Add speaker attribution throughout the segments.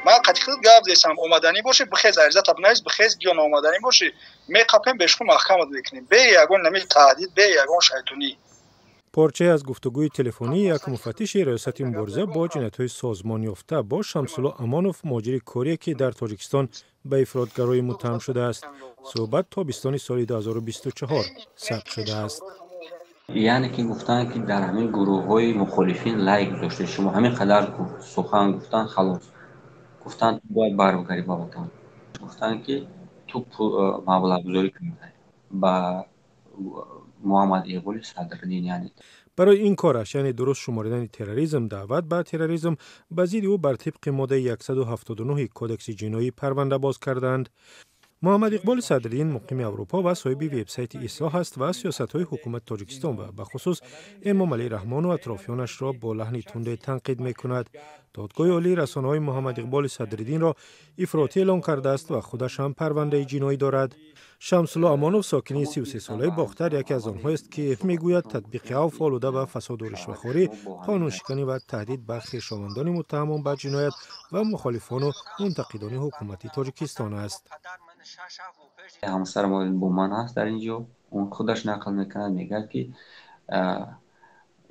Speaker 1: من قطعی گپ زدم اومدنی باشه بخیز عریضه تبنیز بخیز بیان اومدنی باشه میقاپیم بهش محکمه میکنیم به یگون نمی تهدید به یگون شیطانی.
Speaker 2: پارچه از گفتگوی تلفنی یک مفتش ریاست مبارزه با جنایت‌های سازمان یافته با شمس‌الله امانوف مهاجر کره که در تاجیکستان به افراطگرایی متهم شده است. صحبت تابستان سال 2024 ثبت شده است.
Speaker 3: یعنی که گفتن که در همین گروه‌های مخالفین لایک داشته شما همین قدر سخن گفتن خلاص گفتن باید برگردی با وطن گفتن که تو مبلغ گذاری کنید با محمد ایقول صدرالدین یعنی
Speaker 2: برای این کارش یعنی درست شمردن تروریسم دعوت به تروریسم به ضد او بر طبق ماده 179 کودکس جنایی پرونده باز کردند. محمد اقبال صدرالدین مقیم اروپا و صاحب وبسایت اصلاح است و سیاست‌های حکومت تاجیکستان و به خصوص امام علی رحمان و اطرافیانش را با لحن تند تنقید می‌کند. دادگاه عالی رسانه‌های محمد اقبال صدرالدین را افراطی اعلام کرده است و خودش هم پرونده جنایی دارد. شمس‌الله امانوف ساکن 33 ساله باختر یکی از آنها است که میگوید تطبیق عفو آلوده به فساد و رشوه‌خواری، قانون شکنی و تهدید به خویشاوندان متهمان به جنایت و مخالفان و منتقدان حکومت تاجیکستان است.
Speaker 3: همسر ما بومان هست در اینجا اون خودش نقل میکنه میگه که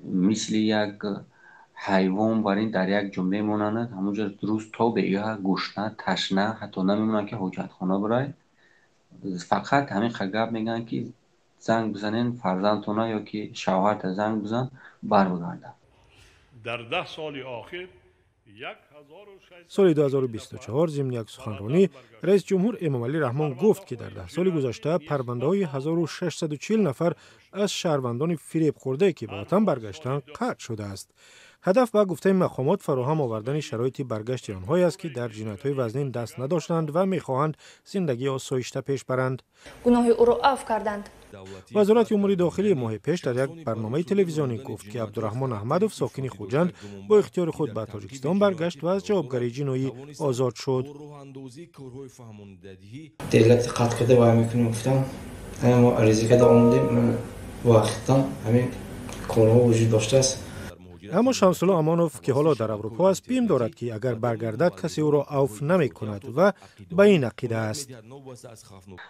Speaker 3: مثل یک حیوان برای در یک جمعه مونند همونجا روز تا به یا گشنه تشنه حتی نمیمونن که حاجت خانه برای فقط همین خگب میگن که زنگ بزنین فرزندتونه یا که شوهرت زنگ بزن برگرده.
Speaker 4: در 10 سال آخر
Speaker 2: سال 2024 ضمن یک سخنرانی رئیس جمهور امام علی رحمان گفت که در 10 سال گذشته پرونده‌های 1640 نفر از شهروندان فریب خورده که به وطن برگشتند قطع شده است. هدف به گفته مقامات فراهم آوردن شرایط برگشت آنهایی است که در جنایت‌های وزنین دست نداشتند و می‌خواهند زندگی آسایشته پیش برند.
Speaker 5: گناه او را عفو کردند.
Speaker 2: وزارت امور داخلی ماه پیش در یک برنامه تلویزیونی گفت که عبدالرحمن احمدوف ساکن خوجند با اختیار خود به تاجیکستان برگشت و از جوابگری جنایی آزاد شد.
Speaker 6: دلت قطع کرده و همین گفتم ما عریضه کرده آمدیم وقتا همین کارها وجود داشته است.
Speaker 2: اما شمس‌الله امانوف که حالا در اروپا است بیم دارد که اگر برگردد کسی او را عفو نمی کند و به این عقیده است.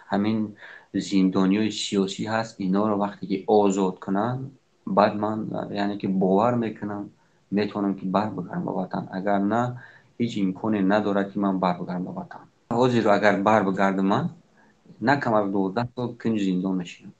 Speaker 3: همین زندانیای سیاسی هست اینا رو وقتی که آزاد کنن بعد من یعنی که باور میکنم میتونم که برگردم به وطن اگر نه هیچ امکانی ندارد که من برگردم به وطن. حاضر اگر برگردم من نه کم از 12 سال کنج زندان میشم.